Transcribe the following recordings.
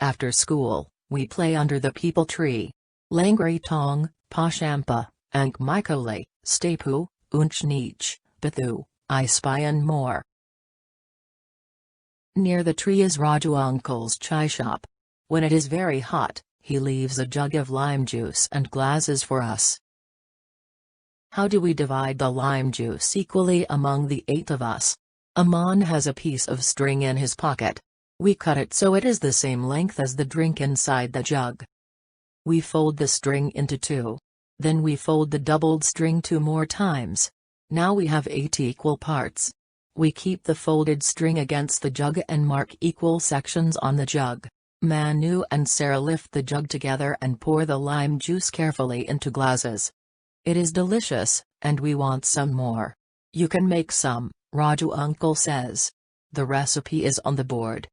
After school, we play under the peepal tree. Langri tong, pashampa, ank mikole, stepu, unchneech, bethu, I spy and more. Near the tree is Raju uncle's chai shop. When it is very hot, he leaves a jug of lime juice and glasses for us. How do we divide the lime juice equally among the 8 of us? Aman has a piece of string in his pocket. We cut it so it is the same length as the drink inside the jug. We fold the string into 2. Then we fold the doubled string 2 more times. Now we have 8 equal parts. We keep the folded string against the jug and mark equal sections on the jug. Manu and Sarah lift the jug together and pour the lime juice carefully into glasses. It is delicious, and we want some more. You can make some, Raju uncle says. The recipe is on the board.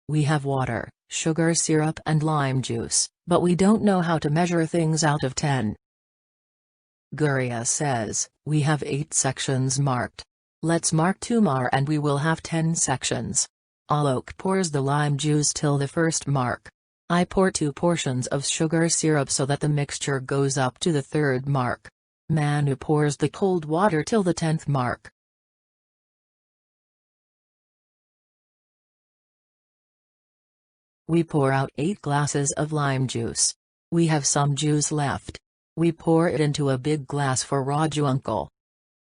We have water, sugar syrup and lime juice, but we don't know how to measure things out of 10. Guria says, we have 8 sections marked. Let's mark 2 more and we will have 10 sections. Alok pours the lime juice till the first mark. I pour 2 portions of sugar syrup so that the mixture goes up to the 3rd mark. Manu pours the cold water till the 10th mark. We pour out 8 glasses of lime juice. We have some juice left. We pour it into a big glass for Raju uncle.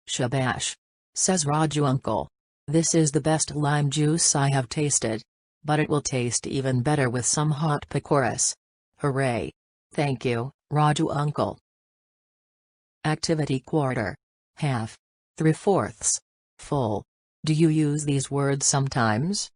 Shabash, says Raju uncle. This is the best lime juice I have tasted. But it will taste even better with some hot pakoras. Hooray! Thank you, Raju uncle. Activity quarter. Half. 3/4. Full. Do you use these words sometimes?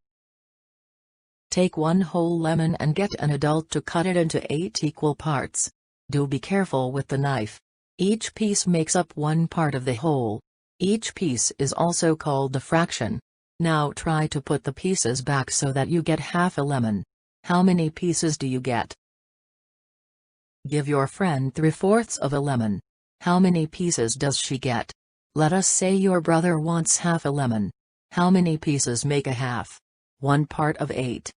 Take 1 whole lemon and get an adult to cut it into 8 equal parts. Do be careful with the knife. Each piece makes up 1 part of the whole. Each piece is also called the fraction. Now try to put the pieces back so that you get half a lemon. How many pieces do you get? Give your friend 3/4 of a lemon. How many pieces does she get? Let us say your brother wants half a lemon. How many pieces make a half? 1 part of 8.